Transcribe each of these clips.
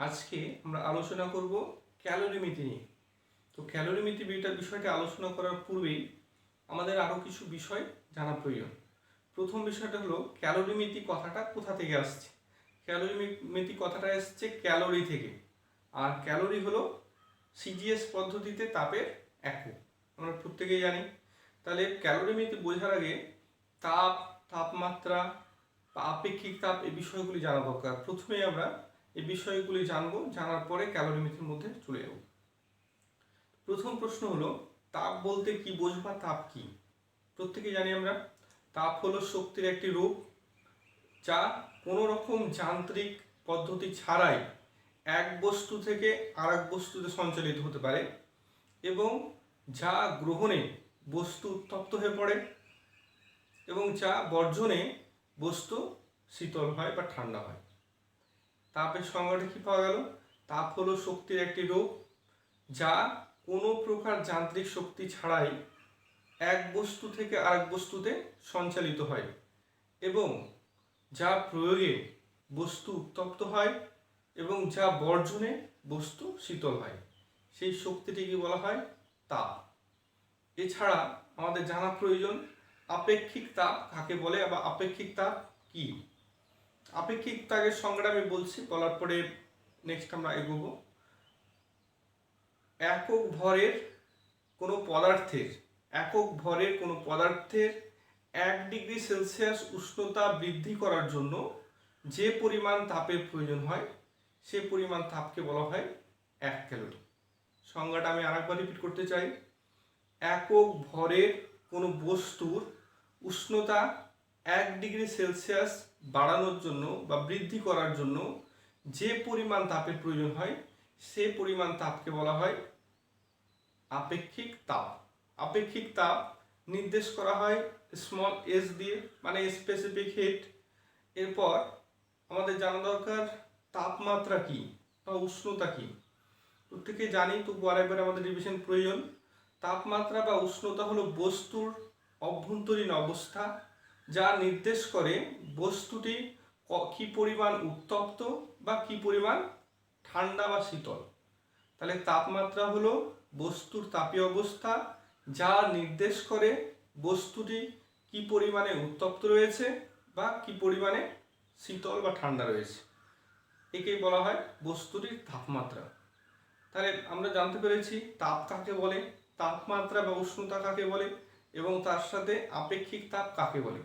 আজকে আমরা আলোচনা করব ক্যালোরিমিতি নিয়ে। তো ক্যালোরিমিতি বিষয়টা আলোচনা করার পূর্বেই আমাদের আরও কিছু বিষয় জানা প্রয়োজন। প্রথম বিষয়টা হলো ক্যালোরিমিতি কথাটা কোথা থেকে আসছে। ক্যালোরিমিতি কথাটা এসছে ক্যালোরি থেকে, আর ক্যালোরি হলো সিজিএস পদ্ধতিতে তাপের একক, আমরা প্রত্যেকেই জানি। তাহলে ক্যালোরিমিতি বোঝার আগে তাপ, তাপমাত্রা বা আপেক্ষিক তাপ এই বিষয়গুলি জানা দরকার। প্রথমেই আমরা এই বিষয়গুলি জানবো, জানার পরে ক্যালোরিমিতির মধ্যে চলে যাব। প্রথম প্রশ্ন হলো তাপ বলতে কি বোঝবা, তাপ কি? প্রত্যেকেই জানি আমরা তাপ হলো শক্তির একটি রূপ যা কোনো রকম যান্ত্রিক পদ্ধতি ছাড়াই এক বস্তু থেকে আরেক বস্তুতে সঞ্চালিত হতে পারে এবং যা গ্রহণে বস্তু উত্তপ্ত হয়ে পড়ে এবং যা বর্জনে বস্তু শীতল হয় বা ঠান্ডা হয়। তাপের সংজ্ঞাটা কি পাওয়া গেল? তাপ হলো শক্তির একটি রূপ যা কোনো প্রকার যান্ত্রিক শক্তি ছাড়াই এক বস্তু থেকে আরেক বস্তুতে সঞ্চালিত হয় এবং যা প্রয়োগে বস্তু উত্তপ্ত হয় এবং যা বর্জনে বস্তু শীতল হয়। সেই শক্তিটিকে বলা হয় তাপ। এছাড়া আমাদের জানা প্রয়োজন আপেক্ষিক তাপ কাকে বলে বা আপেক্ষিক তাপ কি। আপেক্ষিক তাপের সংজ্ঞাটা আমি বলছি, বলার পরে নেক্সট আমরা এগোবো। একক ভরের কোনো পদার্থের 1 ডিগ্রি সেলসিয়াস উষ্ণতা বৃদ্ধি করার জন্য যে পরিমাণ তাপের প্রয়োজন হয় সে পরিমাণ তাপকে বলা হয় 1 ক্যালোরি। সংজ্ঞাটা আমি আরেকবার রিপিট করতে চাই। একক ভরের কোনো বস্তুর উষ্ণতা 1 ডিগ্রি সেলসিয়াস বাড়ানোর জন্য বা বৃদ্ধি করার জন্য যে পরিমাণ তাপের প্রয়োজন হয় সে পরিমাণ তাপকে বলা হয় আপেক্ষিক তাপ। আপেক্ষিক তাপ নির্দেশ করা হয় স্মল এস দিয়ে, মানে স্পেসিফিক হিট। এরপর আমাদের জানা দরকার তাপমাত্রা কি বা উষ্ণতা কি। প্রত্যেকে জানি, তবু আরেকবার আমাদের রিভিশন প্রয়োজন। তাপমাত্রা বা উষ্ণতা হলো বস্তুর অভ্যন্তরীণ অবস্থা যা নির্দেশ করে বস্তুটি কি পরিমাণ উত্তপ্ত বা কি পরিমাণ ঠান্ডা বা শীতল। তাহলে তাপমাত্রা হলো বস্তুর তাপীয় অবস্থা যা নির্দেশ করে বস্তুটি কি পরিমাণে উত্তপ্ত রয়েছে বা কি পরিমাণে শীতল বা ঠান্ডা রয়েছে। একেই বলা হয় বস্তুটির তাপমাত্রা। তাহলে আমরা জানতে পেরেছি তাপ কাকে বলে, তাপমাত্রা বা উষ্ণতা কাকে বলে এবং তার সাথে আপেক্ষিক তাপ কাকে বলে।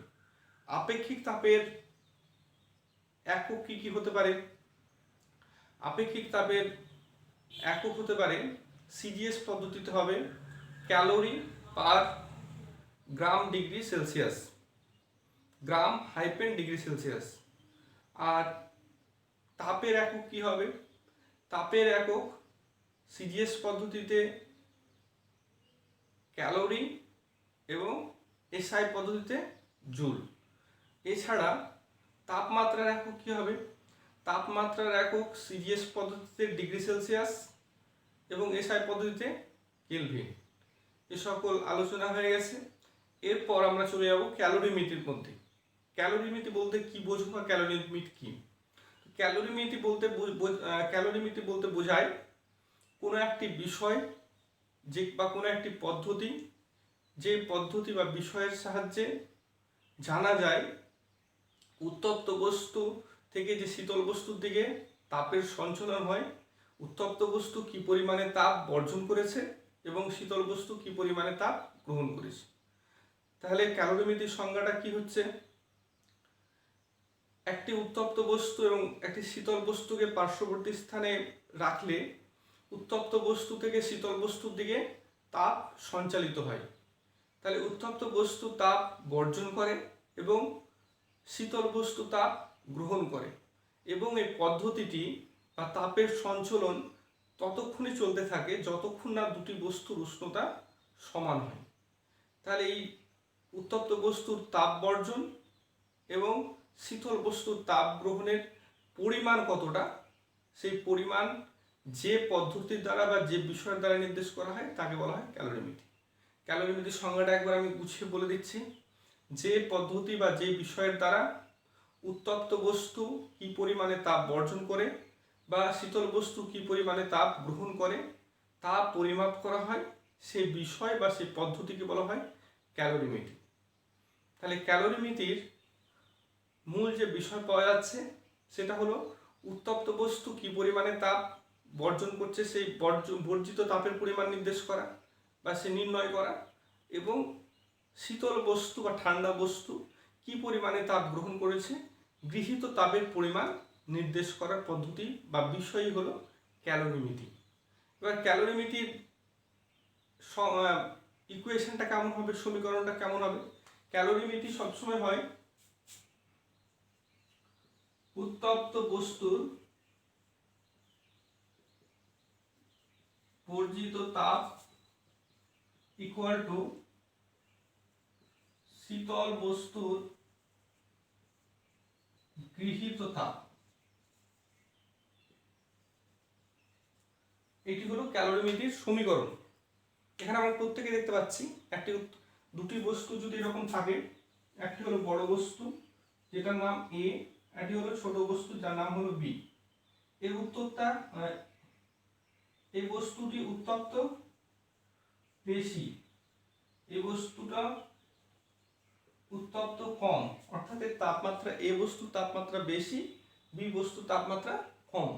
আপেক্ষিক তাপের একক কি কি হতে পারে? আপেক্ষিক তাপের একক হতে পারে সিজিএস পদ্ধতিতে হবে calorie per gram degree Celsius, gram hyphen degree Celsius. আর তাপের একক কি হবে? তাপের একক সিজিএস পদ্ধতিতে ক্যালোরি এবং এসআই পদ্ধতিতে জুল। এছাড়া তাপমাত্রার একক কি হবে? তাপমাত্রার একক সিজিএস পদ্ধতিতে ডিগ্রি সেলসিয়াস এবং এসআই পদ্ধতিতে কেলভিন। এ সকল আলোচনা হয়ে গেছে। এরপর আমরা চলে যাব ক্যালোরিমিতির মধ্যে। ক্যালোরিমিতি বলতে কি বোঝো বা ক্যালোরিমিতি কি? ক্যালোরিমিতি বলতে বোঝায় কোনো একটি বিষয় যে বা কোনো একটি পদ্ধতি, যে পদ্ধতি বা বিষয়ের সাহায্যে জানা যায় উত্তপ্ত বস্তু থেকে যে শীতল বস্তুর দিকে তাপের সঞ্চালন হয়, উত্তপ্ত বস্তু কি পরিমাণে তাপ বর্জন করেছে এবং শীতল বস্তু কি পরিমাণে তাপ গ্রহণ করেছে। তাহলে ক্যালোরিমিতির সংজ্ঞাটা কি হচ্ছে? একটি উত্তপ্ত বস্তু এবং একটি শীতল বস্তুকে পার্শ্ববর্তী স্থানে রাখলে উত্তপ্ত বস্তু থেকে শীতল বস্তুর দিকে তাপ সঞ্চালিত হয়। তাহলে উত্তপ্ত বস্তু তাপ বর্জন করে এবং শীতল বস্তু তাপ গ্রহণ করে এবং এই পদ্ধতিটি বা তাপের সঞ্চালন ততক্ষণই চলতে থাকে যতক্ষণ না দুটি বস্তুর উষ্ণতা সমান হয়। তাহলে এই উত্তপ্ত বস্তুর তাপ বর্জন এবং শীতল বস্তুর তাপ গ্রহণের পরিমাণ কতটা, সেই পরিমাণ যে পদ্ধতির দ্বারা বা যে বিষয়ের দ্বারা নির্দেশ করা হয় তাকে বলা হয় ক্যালোরিমিতি। ক্যালোরিমিতির সংজ্ঞাটা একবার আমি গুছিয়ে বলে দিচ্ছি। যে পদ্ধতি বা যে বিষয়ের দ্বারা উত্তপ্ত বস্তু কি পরিমাণে তাপ বর্জন করে বা শীতল বস্তু কি পরিমাণে তাপ গ্রহণ করে তা পরিমাপ করা হয়, সে বিষয় বা সেই পদ্ধতিকে বলা হয় ক্যালোরিমিটার। তাহলে ক্যালোরিমিটার মূল যে বিষয় পাওয়া যাচ্ছে সেটা হলো উত্তপ্ত বস্তু কি পরিমাণে তাপ বর্জন করছে সেই বর্জিত তাপের পরিমাণ নির্দেশ করা বা সে নির্ণয় করা, এবং শীতল বস্তু বা ঠান্ডা বস্তু কি পরিমাণে তাপ গ্রহণ করেছে গৃহীত তাপের পরিমাণ নির্দেশ করার পদ্ধতি বা বিষয়ই হলো ক্যালোরিমিটার। এবার ক্যালোরিমিটার ইকুয়েশনটা কেমন হবে, সমীকরণটা কেমন হবে? ক্যালোরিমিটার সবসময় হয় উত্তপ্ত বস্তুর বর্জিত তাপ ইকুয়াল টু শীতল বস্তুর গৃহীত তাপ। এটি হলো ক্যালোরিমিটার সমীকরণ। এখানে আমরা প্রত্যেকে দেখতে পাচ্ছি একটি দুটি বস্তু যদি এরকম থাকে, একটি হলো বড় বস্তু যেটার নাম এ, একটি হলো ছোট বস্তু যার নাম হলো বি। এর উত্তরটা এই বস্তুটি উত্তপ্ত বেশি, এই বস্তুটা উত্তপ্ত কম, অর্থাৎ এর তাপমাত্রা এ বস্তুর তাপমাত্রা বেশি, বি বস্তুর তাপমাত্রা কম।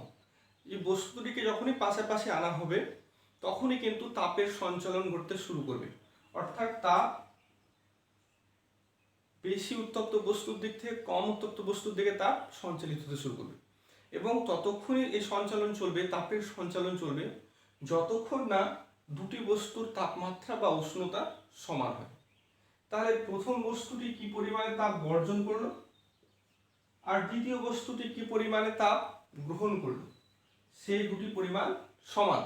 এই বস্তু দুটিকে যখনই পাশাপাশি আনা হবে তখনই কিন্তু তাপের সঞ্চালন ঘটতে শুরু করবে, অর্থাৎ তাপ বেশি উত্তপ্ত বস্তুর দিক থেকে কম উত্তপ্ত বস্তুর দিকে তাপ সঞ্চালিত হতে শুরু করবে, এবং ততক্ষণই এই সঞ্চালন চলবে, তাপের সঞ্চালন চলবে যতক্ষণ না দুটি বস্তুর তাপমাত্রা বা উষ্ণতা সমান হয়। তাহলে প্রথম বস্তুটি কি পরিমাণে তাপ বর্জন করলো আর দ্বিতীয় বস্তুটি কি পরিমাণে তাপ গ্রহণ করলো, সেই দুটি পরিমাণ সমান,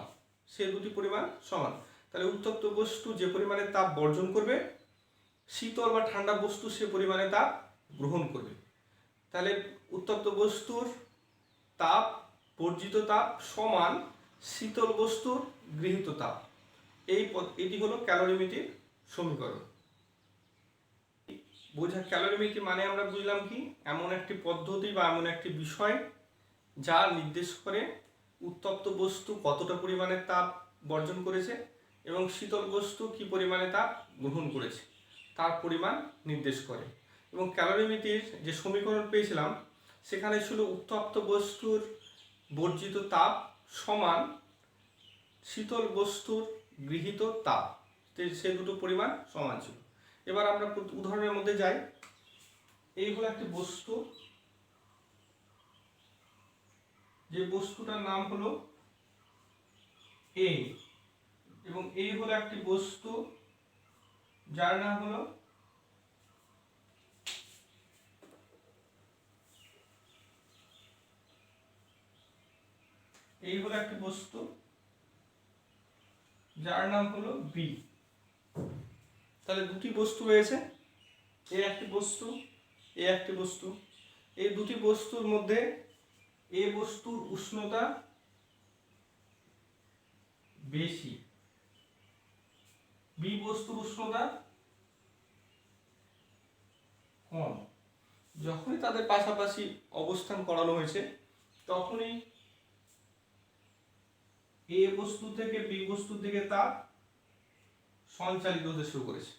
সেই দুটি পরিমাণ সমান। তাহলে উত্তপ্ত বস্তু যে পরিমাণে তাপ বর্জন করবে, শীতল বা ঠান্ডা বস্তু সে পরিমাণে তাপ গ্রহণ করবে। তাহলে উত্তপ্ত বস্তুর তাপ বর্জিত তাপ সমান শীতল বস্তুর গৃহীত তাপ। এটি হলো ক্যালোরিমিটার সমীকরণ। ক্যালোরিমিটার মানে আমরা বুঝলাম কি, এমন একটি পদ্ধতি বা এমন একটি বিষয় যা নির্দেশ করে উত্তপ্ত বস্তু কতটা পরিমাণে তাপ বর্জন করেছে এবং শীতল বস্তু কি পরিমাণে তাপ গ্রহণ করেছে তার পরিমাণ নির্দেশ করে। এবং ক্যালোরিমিটার যে সমীকরণ পেয়েছিলাম সেখানে ছিল উত্তপ্ত বস্তুর বর্জিত তাপ সমান শীতল বস্তুর গৃহীত তাপ, সে দুটো পরিমাণ সমান ছিল। এবার আমরা উদাহরণের মধ্যে যাই। এই হলো একটি বস্তু, যে বস্তুটার নাম হলো এ, এবং এই হলো একটি বস্তু যার নাম হলো এই হলো একটি বস্তু যার নাম হলো বি। তাহলে দুটি বস্তু রয়েছে, এ একটি বস্তু, এ একটি বস্তু। এই দুটি বস্তুর মধ্যে এ বস্তুর উষ্ণতা বেশি, বি বস্তুর উষ্ণতা কম। যখনই তাদের পাশাপাশি অবস্থান করানো হয়েছে তখনই এ বস্তু থেকে বি বস্তুর দিকে তাপ সঞ্চালিত হতে শুরু করেছে।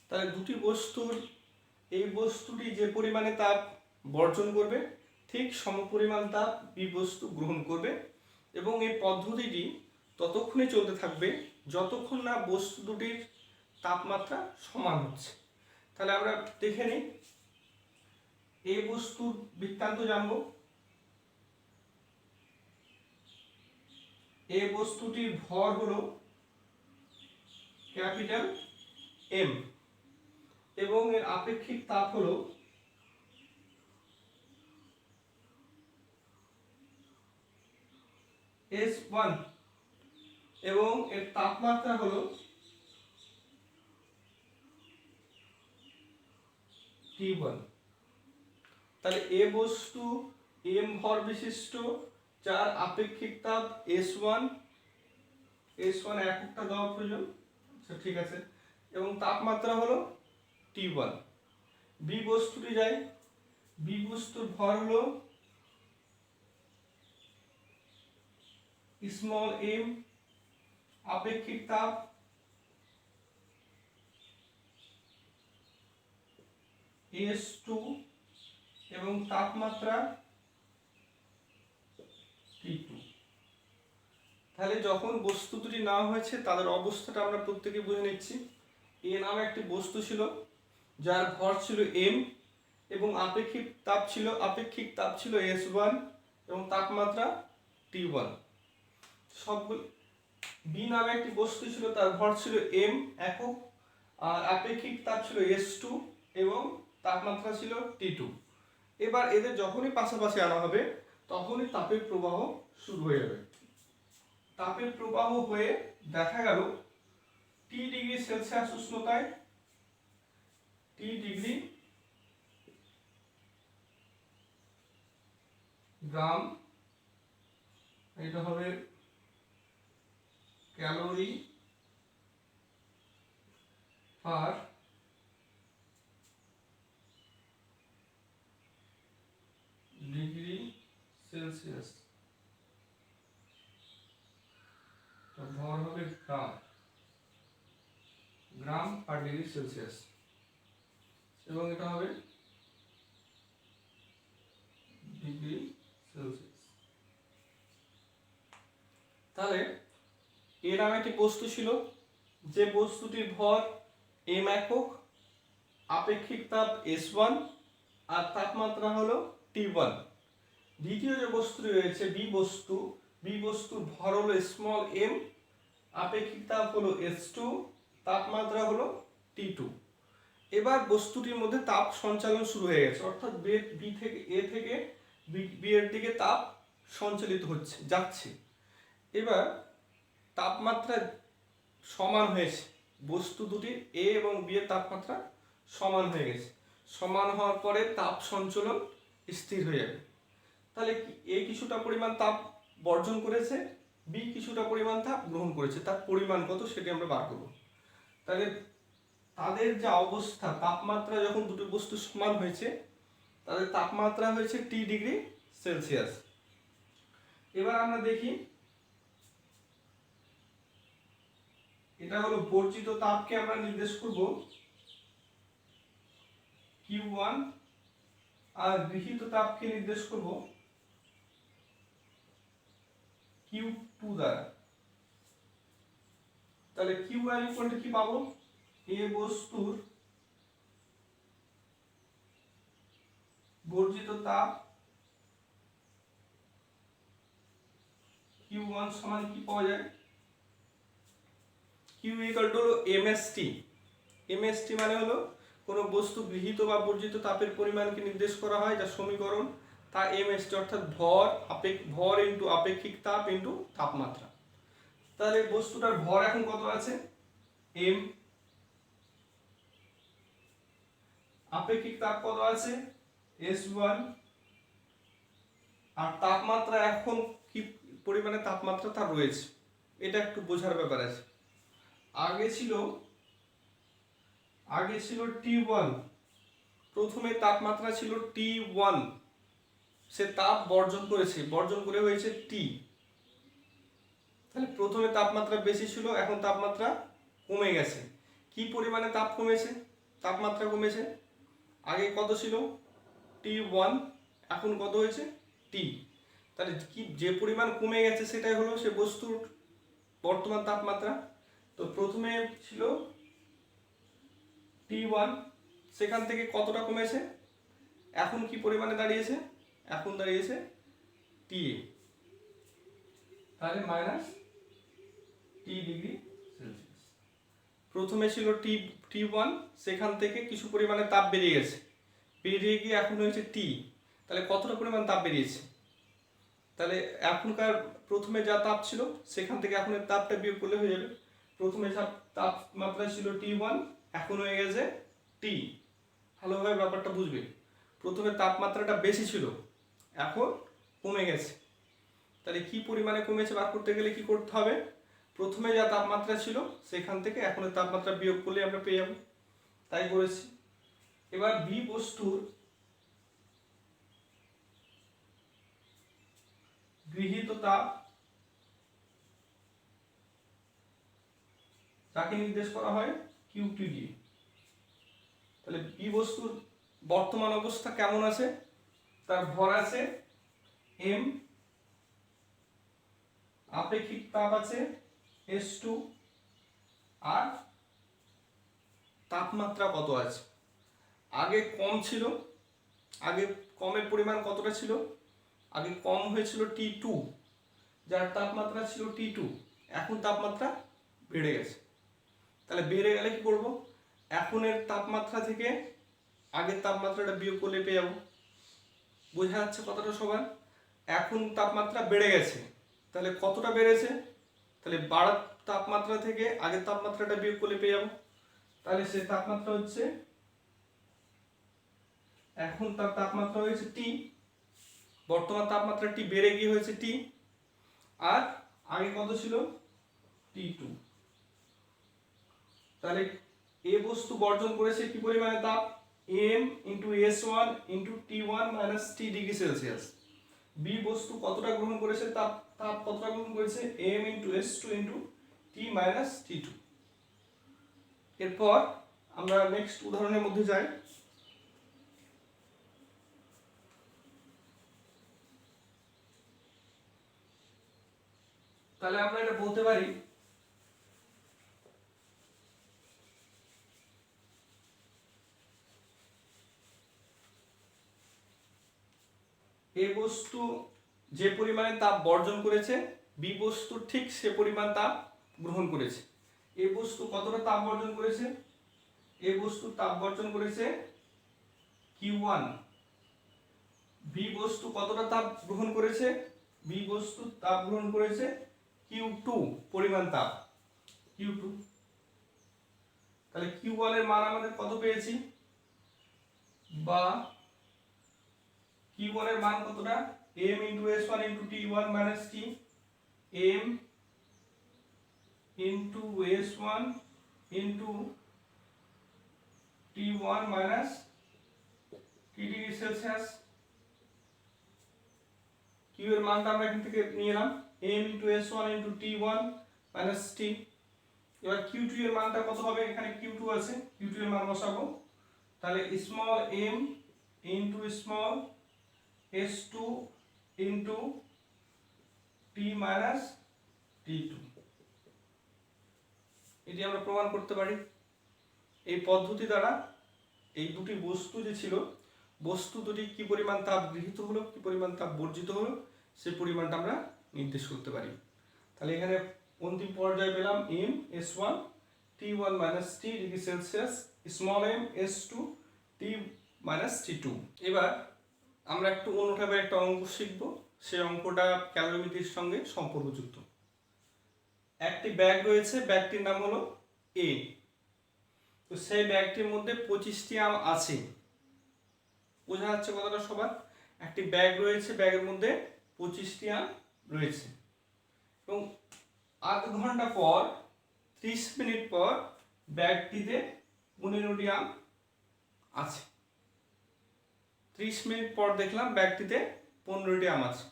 তাহলে দুটি বস্তুর এই বস্তুটি যে পরিমাণে তাপ বর্জন করবে ঠিক সমপরিমাণ তাপ বি বস্তু গ্রহণ করবে, এবং এই পদ্ধতিটি ততক্ষণই চলতে থাকবে যতক্ষণ না বস্তু দুটির তাপমাত্রা সমান হচ্ছে। তাহলে আমরা দেখে নিই, এই বস্তুর বৃত্তান্ত জানবো। এই বস্তুটির ভর হলো ক্যাপিটাল এম এবং এর আপেক্ষিক তাপ হলো S1 এবং এর তাপমাত্রা হলো T1। তাহলে এ বস্তু এম ভর বিশিষ্ট যার আপেক্ষিক তাপ S1 এককটা দেওয়া প্রয়োজন, আচ্ছা ঠিক আছে, এবং তাপমাত্রা হলো T1। বি বস্তুটি যায় বি বস্তুর ভর হলো স্মল এম, আপেক্ষিক তাপ S2 এবং তাপমাত্রা T2। তাহলে যখন বস্তু দুটি নেওয়া হয়েছে তাদের অবস্থাটা আমরা প্রত্যেকে বুঝে নিচ্ছি। এ নামে একটি বস্তু ছিল যার ভর ছিল m এবং আপেক্ষিক তাপ ছিল S1 এবং তাপমাত্রা T1। সবগুলো বি নামে একটি বস্তু ছিল, তার ভর ছিল m একক, আর আপেক্ষিক তাপ ছিল S2 এবং তাপমাত্রা ছিল T2। এবার এদের যখনই পাশাপাশি আনা হবে তখনই তাপের প্রবাহ শুরু হয়ে যাবে। তাপের প্রবাহ হয়ে দেখা গেল টি ডিগ্রি সেলসিয়াস উষ্ণতায়, টি ডিগ্রি গ্রাম, এটা হবে ক্যালোরি পার ডিগ্রি সেলসিয়াস, ভর হবে গ্রাম পার ডিগ্রি সেলসিয়াস এবং এটা হবে ডিগ্রি সেলসিয়াস। তাহলে এর নামে একটি বস্তু ছিল, যে বস্তুটির ভর m একক, আপেক্ষিক তাপ S1 আর তাপমাত্রা হলো T1। দ্বিতীয় যে বস্তুটি রয়েছে বি বস্তুর ভর হলো স্মল m, আপেক্ষিক তাপ হলো S2, তাপমাত্রা হলো T2। এবার বস্তুটির মধ্যে তাপ সঞ্চালন শুরু হয়ে গেছে, অর্থাৎ বি থেকে এ থেকে বি এর দিকে তাপ সঞ্চালিত যাচ্ছে। এবার তাপমাত্রা সমান হয়েছে, বস্তু দুটির এ এবং বি এর তাপমাত্রা সমান হয়ে গেছে। সমান হওয়ার পরে তাপ সঞ্চালন স্থির হয়ে যাবে। তাহলে এ কিছুটা পরিমাণ তাপ বর্জন করেছে, বি কিছুটা পরিমাণ তাপ গ্রহণ করেছে, তার পরিমাণ কত সেটি আমরা বার করব। তাহলে তাদের যে অবস্থা, তাপমাত্রা যখন দুটো বস্তু সমান হয়েছে তাদের তাপমাত্রা হয়েছে টি ডিগ্রি সেলসিয়াস। এবার আমরা দেখি, এটা হলো বর্জিত তাপকে আমরা নির্দেশ করব Q1 আর গৃহীত তাপকে নির্দেশ করব Q2 দ্বারা। তাহলে Q1 ইকুয়াল কি পাবো, এ বস্তুর বর্জিত তাপ Q1 সমান কি পাওয়া যায়, Q ইকুয়াল টু হলো MST। MST মানে হলো কোন বস্তু গৃহীত বা বর্জিত তাপের পরিমাণকে নির্দেশ করা হয়, যা সমীকরণ তা MST, অর্থাৎ ভর ইনটু আপেক্ষিক তাপ ইনটু তাপমাত্রা। তাহলে বস্তুটার ভর এখন কত আছে m, আপেক্ষিক তাপ কত আছে S1, আর তাপমাত্রা এখন কি পরিমাণে তাপমাত্রা তার রয়েছে এটা একটু বোঝার ব্যাপার আছে। আগে ছিল T1, প্রথমে তাপমাত্রা ছিল T1, সে তাপ বর্জন করে হয়েছে T। তাহলে প্রথমে তাপমাত্রা বেশি ছিল, এখন তাপমাত্রা কমে গেছে। কি পরিমাণে তাপমাত্রা কমেছে, আগে কত ছিল T1, এখন কত হয়েছে T। তাহলে কি যে পরিমাণ কমে গেছে সেটাই হলো সে বস্তুর বর্তমান তাপমাত্রা। তো প্রথমে ছিল T1, সেখান থেকে কতটা কমেছে, এখন কি পরিমাণে দাঁড়িয়েছে, এখন দাঁড়িয়েছে TA, তাহলে মাইনাস টি ডিগ্রি সেলসিয়াস। প্রথমে ছিল T1, সেখান থেকে কিছু পরিমাণে তাপ বেরিয়ে গিয়ে এখন হয়েছে T। তাহলে কতটা পরিমাণ তাপ বেরিয়েছে, তাহলে এখনকার প্রথমে যা তাপ ছিল সেখান থেকে এখন তাপটা বিয়োগ করলে হয়ে যাবে। প্রথমে তাপমাত্রা ছিল T1, এখন হয়ে গেছে T। ভালোভাবে ব্যাপারটা বুঝবে, প্রথমে তাপমাত্রাটা বেশি ছিল, এখন কমে গেছে। তাহলে কি পরিমাণে কমেছে বার করতে গেলে কি করতে হবে, প্রথমে যা তাপমাত্রা ছিল সেখান থেকে এখন তাপমাত্রা বিয়োগ করলে আমরা পেয়ে যাব, তাই করেছি। এবার বি বস্তুর গৃহীত তাপ যাকে নির্দেশ করা হয় কিউটি দিয়ে। তাহলে বি বস্তুর বর্তমান অবস্থা কেমন আছে, তার ভর আছে m, আপেক্ষিক তাপ আছে S2, আর তাপমাত্রা কত আছে। আগে কম ছিল, আগে কমের পরিমাণ কতটা ছিল, আগে কম হয়েছিল T2, যার তাপমাত্রা ছিল T2, এখন তাপমাত্রা বেড়ে গেছে। তাহলে বেড়ে গেলে কি করব, এখনের তাপমাত্রা থেকে আগের তাপমাত্রাটা বিয়োগ করলে পেয়ে যাবো। বোঝা যাচ্ছে কথাটা সবার? এখন তাপমাত্রা বেড়ে গেছে, তাহলে কতটা বেড়েছে, তাহলে বাড়ার তাপমাত্রা থেকে আগের তাপমাত্রাটা বিয়োগ করলে পেয়ে যাবো। তাহলে সে তাপমাত্রা হচ্ছে, এখন তার তাপমাত্রা হয়েছে T, বর্তমান তাপমাত্রা T বেড়ে গিয়ে হয়েছে T, আর আগে কত ছিল T2। তাহলে এ বস্তু বর্জন করেছে কি পরিমাণে তাপ, m × S1 × T1 - T degree Celsius. B বস্তু কতটা গ্রহণ করেছে, তাপ কতটা গ্রহণ করেছে, m × S2 × T - T2। এরপর আমরা নেক্সট উদাহরণের মধ্যে যাই। তাহলে আমরা এটা বলতে পারি এ বস্তু যে পরিমাণে তাপ বর্জন করেছে, বি বস্তু ঠিক সে পরিমাণ তাপ গ্রহণ করেছে। এ বস্তু কতটা তাপ বর্জন করেছে, এ বস্তু তাপ বর্জন করেছে Q1, বি বস্তু কতটা তাপ গ্রহণ করেছে, বি বস্তু তাপ গ্রহণ করেছে Q2 পরিমাণ তাপ, Q2। তাহলে Q1 এর মান আমাদের কত পেয়েছি, বা Q1 এর মান কতটা, m × S1 × T1 - T, m × S1 × T1 - T degree Celsius. Q এর মানটা আমরা এখান থেকে নিয়ে এলাম m × S1 × T1 - T। এবার Q2 এর মানটা কত হবে, এখানে Q2 আছে, Q2 এর মান বসাবো। তাহলে small m × small S2 × T - T2। এটি আমরা প্রমাণ করতে পারি। এই পদ্ধতি দ্বারা এই দুটি বস্তু যে ছিল, বস্তু দুটি কি পরিমাণ তাপ গৃহীত হলো, কি পরিমাণ তাপ বর্জিত হলো, সেই পরিমাণটা আমরা নির্দেশ করতে পারি। তাহলে এখানে অন্তিম পর্যায়ে পেলাম m S1 T1 - T degree Celsius, small m S2 T - T2। এবার আমরা একটু অন্য টাইপের একটা অঙ্ক শিখব, সেই অঙ্কটা ক্যালোরিমিটারের সঙ্গে সম্পর্কযুক্ত। একটি ব্যাগ রয়েছে, ব্যাগটির নাম হলো A। তো সেই ব্যাগটির মধ্যে 25টি আম আছে। বোঝা যাচ্ছে কথাটা সবার? একটি ব্যাগ রয়েছে, ব্যাগের মধ্যে 25টি আম রয়েছে, এবং আধ ঘন্টা পর 30 মিনিট পর ব্যাগটিতে 15টি আম আছে। 30 মিনিট পর দেখলাম ব্যাগটিতে 15টি আম আছে,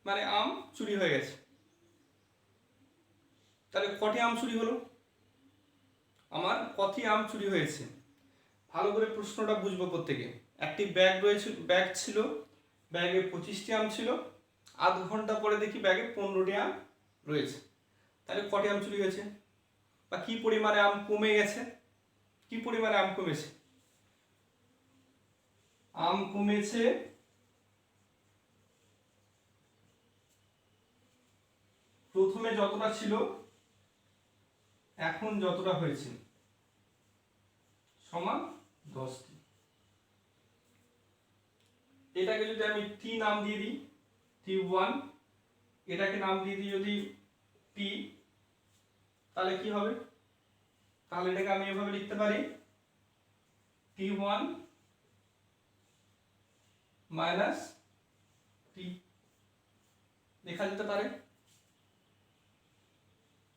মানে আম চুরি হয়ে গেছে। তাহলে কটি আম চুরি হলো, আমার কটি আম চুরি হয়েছে, ভালো করে প্রশ্নটা বুঝবো প্রত্যেকে। একটি ব্যাগ রয়েছে, ব্যাগ ছিল, ব্যাগে 25টি আম ছিল, আধ ঘন্টা পরে দেখি ব্যাগে 15টি আম রয়েছে। তাহলে কটি আম চুরি হয়েছে, বা কি পরিমাণে আম কমে গেছে, কি পরিমাণে আম কমেছে, আম কমেছে প্রথমে যতটা ছিল এখন যতটা হয়েছে সমান 10টি। এটাকে যদি আমি T নাম দিয়ে দিই, T1, এটাকে নাম দিয়ে দিই যদি T, তাহলে কি হবে, তাহলে এটাকে আমি এভাবে লিখতে পারি T1 - T, লেখা যেতে পারে।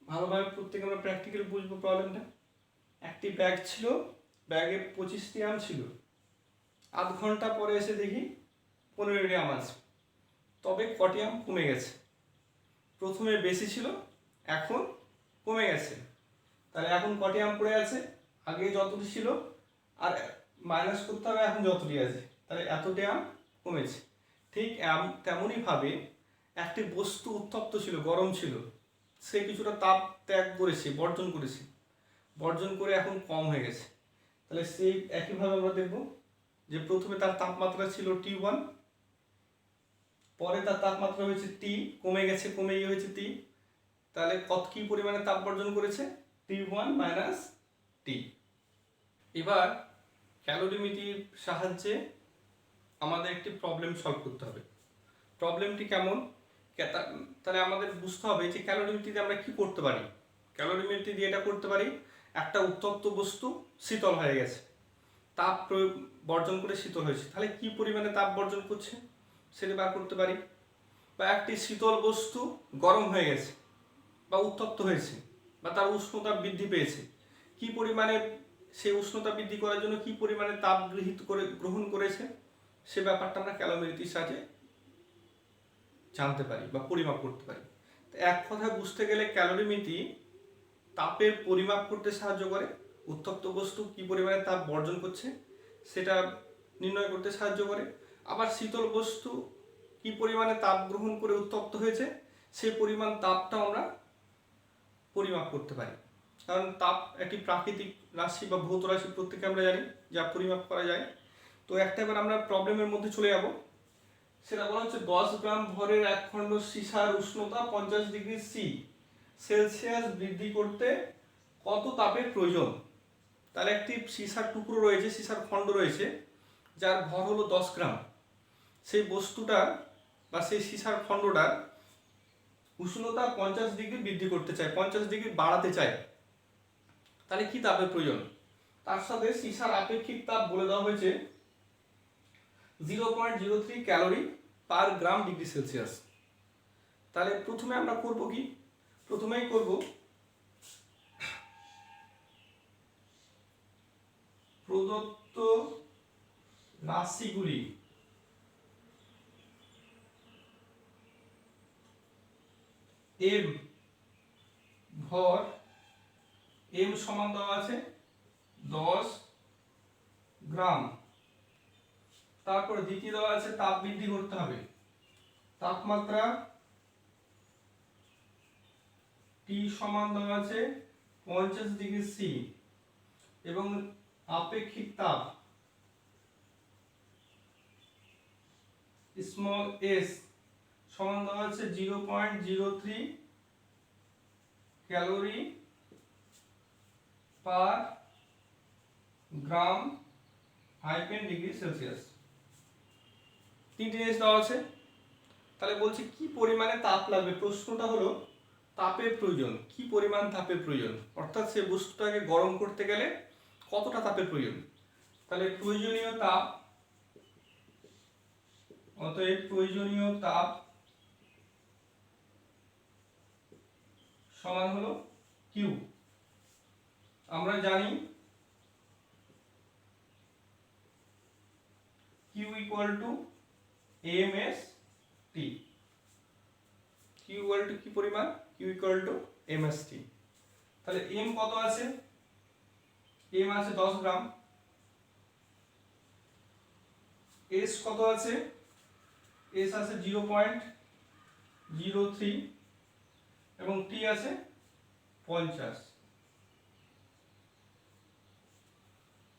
ভালোভাবে প্রত্যেকে আমরা প্র্যাকটিক্যাল বুঝবো প্রবলেমটা। একটি ব্যাগ ছিল, ব্যাগে 25টি আম ছিল, আধ ঘন্টা পরে এসে দেখি 15টি আম আছে। তবে কটিয়াম কমে গেছে। প্রথমে বেশি ছিল, এখন কমে গেছে। তাহলে এখন কটিয়াম পড়ে আছে, আগে যতটি ছিল আর মাইনাস করতে হবে, এখন যতটি আছে, তাহলে এতটি কমেছে। ঠিক তেমনইভাবে একটি বস্তু উত্তপ্ত ছিল, গরম ছিল, সে কিছুটা তাপ ত্যাগ করেছে, বর্জন করে এখন কম হয়ে গেছে। তাহলে সেই একইভাবে আমরা দেখব যে প্রথমে তার তাপমাত্রা ছিল T1, পরে তার তাপমাত্রা হয়েছে T, কমে গেছে, কমে গিয়ে হয়েছে T। তাহলে কি পরিমাণে তাপ বর্জন করেছে? T1 minus T। এবার ক্যালোরিমিটারের সাহায্যে আমাদের একটি প্রবলেম সলভ করতে হবে। প্রবলেমটি কেমন? তাহলে আমাদের বুঝতে হবে যে ক্যালোরিমিটার দিয়ে আমরা কি করতে পারি। ক্যালোরিমিটার দিয়ে এটা করতে পারি, একটা উত্তপ্ত বস্তু শীতল হয়ে গেছে, তাপ বর্জন করে শীতল হয়েছে, তাহলে কি পরিমাণে তাপ বর্জন করছে সেটা বার করতে পারি। বা একটি শীতল বস্তু গরম হয়ে গেছে বা উত্তপ্ত হয়েছে বা তার উষ্ণতা বৃদ্ধি পেয়েছে, কি পরিমাণে সেই উষ্ণতা বৃদ্ধি করার জন্য কি পরিমাণে তাপ গ্রহণ করেছে, সে ব্যাপারটা আমরা ক্যালোরিমিটারের সাহায্যে জানতে পারি বা পরিমাপ করতে পারি। এক কথায় বুঝতে গেলে ক্যালোরিমিটার তাপের পরিমাপ করতে সাহায্য করে, উত্তপ্ত বস্তু কি পরিমাণে তাপ বর্জন করছে সেটা নির্ণয় করতে সাহায্য করে। আবার শীতল বস্তু কি পরিমাণে তাপ গ্রহণ করে উত্তপ্ত হয়েছে সেই পরিমাণ তাপটা আমরা পরিমাপ করতে পারি। কারণ তাপ একটি প্রাকৃতিক রাশি বা ভৌত রাশি, প্রত্যেকে আমরা জানি যা পরিমাপ করা যায়। তো একটা এবার আমরা প্রবলেমের মধ্যে চলে যাব। সেটা বলা হচ্ছে 10 গ্রাম ভরের এক খণ্ড সীসার উষ্ণতা 50 ডিগ্রি সেলসিয়াস বৃদ্ধি করতে কত তাপের প্রয়োজন। তাহলে একটি সীসার টুকরো রয়েছে, সীসার খণ্ড রয়েছে, যার ভর হলো 10 গ্রাম। সেই বস্তুটা বা সেই সীসার খণ্ডটার উষ্ণতা 50 ডিগ্রি বৃদ্ধি করতে চায়, 50 ডিগ্রি বাড়াতে চায়, তাহলে কি তাপের প্রয়োজন? তার সাথে সীসার আপেক্ষিক তাপ বলে দেওয়া হয়েছে 0.03 calorie per gram degree Celsius. তাহলে প্রথমে আমরা করব কি? প্রথমেই করব প্রদত্ত রাশিগুলি এম ভর, এম সমান দেওয়া আছে 10 গ্রাম। তারপর দ্বিতীয় দেওয়া আছে তাপ বৃদ্ধি করতে হবে, তাপমাত্রা T সমান দেওয়া আছে 50 ডিগ্রি সি, এবং আপেক্ষিক তাপ স্মল s সমান দেওয়া আছে 0.03 ক্যালোরি পার গ্রাম হাইফেন ডিগ্রি সেলসিয়াস। তিনটে জিনিস দেওয়া আছে। তাহলে বলছি কি পরিমাণে তাপ লাগবে, প্রশ্নটা হলো তাপের প্রয়োজন, কি পরিমাণ তাপের প্রয়োজন, অর্থাৎ সেই বস্তুটাকে গরম করতে গেলে কতটা তাপের প্রয়োজন। তাহলে প্রয়োজনীয় তাপ, অতএব প্রয়োজনীয় তাপ সমান হলো কিউ। আমরা জানি Q equal to MS T. Q equal to কি পরিমাণ? Q equal to MS T. তাহলে এম কত আছে? এম আছে 10 গ্রাম। এস কত আছে? এস আছে 0.03 এবং টি আছে 50।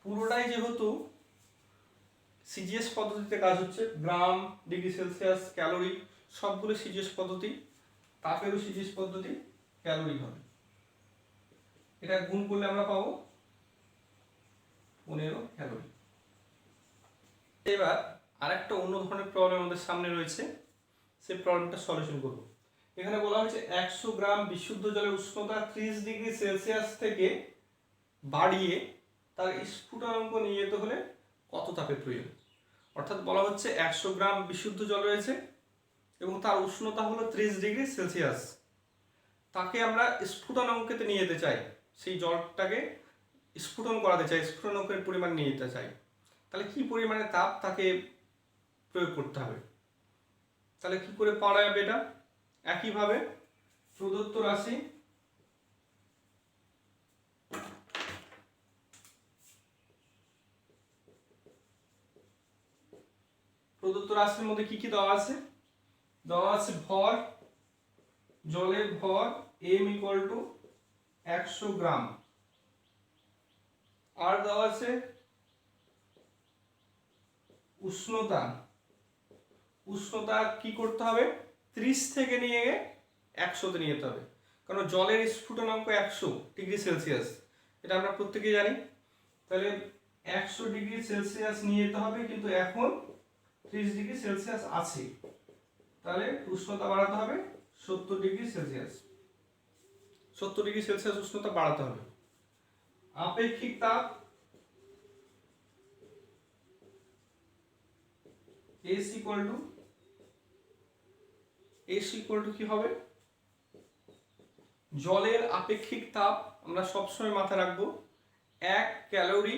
পুরোটাই যেহেতু সিজিএস পদ্ধতিতে কাজ হচ্ছে, গ্রাম, ডিগ্রি সেলসিয়াস, ক্যালোরি সবগুলো সিজিএস পদ্ধতি, তাপেরও সিজিএস পদ্ধতি, ক্যালোরি হবে। এটা গুণ করলে আমরা পাবো 15 ক্যালোরি। এবার আরেকটা অন্য ধরনের প্রবলেম আমাদের সামনে রয়েছে, সেই প্রবলেমটা সলিউশন করব। এখানে বলা হয়েছে 100 গ্রাম বিশুদ্ধ জলের উষ্ণতা 30 ডিগ্রি সেলসিয়াস থেকে বাড়িয়ে তার স্ফুটনাঙ্ক নিয়ে যেতে হলে কত তাপের প্রয়োজন। অর্থাৎ বলা হচ্ছে 100 গ্রাম বিশুদ্ধ জল রয়েছে এবং তার উষ্ণতা হলো 30 ডিগ্রি সেলসিয়াস, তাকে আমরা স্ফুটনাঙ্কেতে নিয়ে যেতে চাই, সেই জলটাকে স্ফুটন করাতে চাই, স্ফুটনাঙ্কের পরিমাণ নিয়ে যেতে চাই, তাহলে কি পরিমাণে তাপ তাকে প্রয়োগ করতে হবে। তাহলে কি করে পাওয়া যাবে এটা? একইভাবে প্রদত্ত রাশি রাশির মধ্যে কি কি দেওয়া আছে? দেওয়া আছে ভর, জলের ভর m ইকুয়াল টু 100 গ্রাম, আর দেওয়া আছে উষ্ণতা। উষ্ণতা কি করতে হবে? 30 থেকে নিয়ে 100-তে নিয়ে যেতে হবে, কারণ জলের স্ফুটনাঙ্ক 100 ডিগ্রি সেলসিয়াস, এটা আমরা প্রত্যেকেই জানি। তাহলে 100 ডিগ্রি সেলসিয়াস নিয়ে যেতে হবে, কিন্তু এখন 30 ডিগ্রি সেলসিয়াস আছে, তাহলে উষ্ণতা বাড়াতে হবে 70 ডিগ্রি সেলসিয়াস। 70 ডিগ্রি সেলসিয়াস উষ্ণতা বাড়াতে হবে। আপেক্ষিক তাপ S ইকুয়াল টু কি হবে? জলের আপেক্ষিক তাপ আমরা সবসময় মাথায় রাখবো 1 ক্যালোরি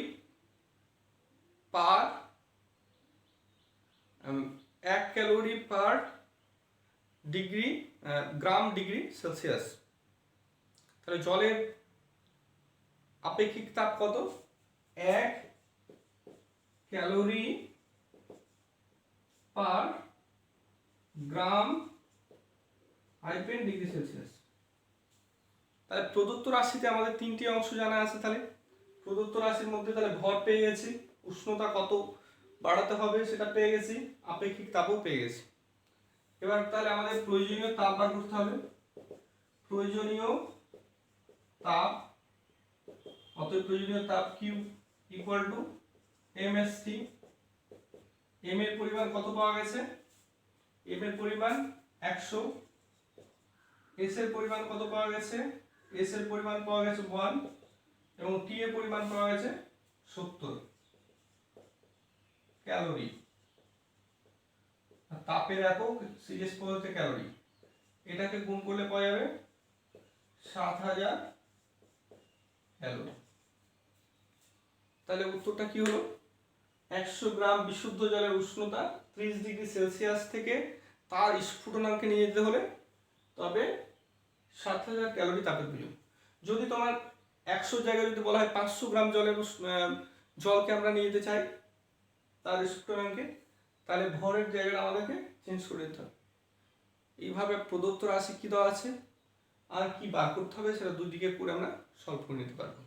পার ডিগ্রি গ্রাম ডিগ্রি সেলসিয়াস। তাহলে জলের আপেক্ষিক তাপ কত? 1 calorie per gram degree Celsius. তাহলে প্রদত্ত রাশিতে আমাদের তিনটি অংশ জানা আছে। তাহলে প্রদত্ত রাশির মধ্যে তাহলে ভর পেয়ে গেছি, উষ্ণতা কত বাড়াতে হবে সেটা পেয়ে গেছি, আপেক্ষিক তাপও পেয়ে গেছি। এবার তাহলে আমাদের প্রয়োজনীয় তাপ বার করতে হবে। প্রয়োজনীয় তাপ, অতএব প্রয়োজনীয় তাপ Q equal to mst। m এর পরিমাণ কত পাওয়া গেছে? m এর পরিমাণ 100। s এর পরিমাণ কত পাওয়া গেছে? s এর পরিমাণ পাওয়া গেছে 1, এবং t এর পরিমাণ পাওয়া গেছে 70 ক্যালোরি। আর তাপের একক সিএস পদ্ধতিতে ক্যালোরি, এটাকে গুণ করলে পাওয়া যাবে 7000 ক্যালোরি। তাহলে উত্তরটা কি হলো? 100 গ্রাম বিশুদ্ধ জলের উষ্ণতা 30 ডিগ্রি সেলসিয়াস থেকে তার স্ফুটনাঙ্কে নিয়ে যেতে হলে তবে 7000 ক্যালোরি তাপের প্রয়োজন। যদি তোমার 100 জায়গায় যদি বলা হয় 500 গ্রাম জলকে আমরা নিয়ে যেতে চাই তার স্ফুটনাঙ্কে, তাহলে ভরের জায়গাটা আমাদেরকে চেঞ্জ করে দিতে হবে। এইভাবে প্রদত্ত রাশি কি দেওয়া আছে আর কি বার করতে হবে সেটা দুই দিকে করে আমরা সলভ করে নিতে পারবো।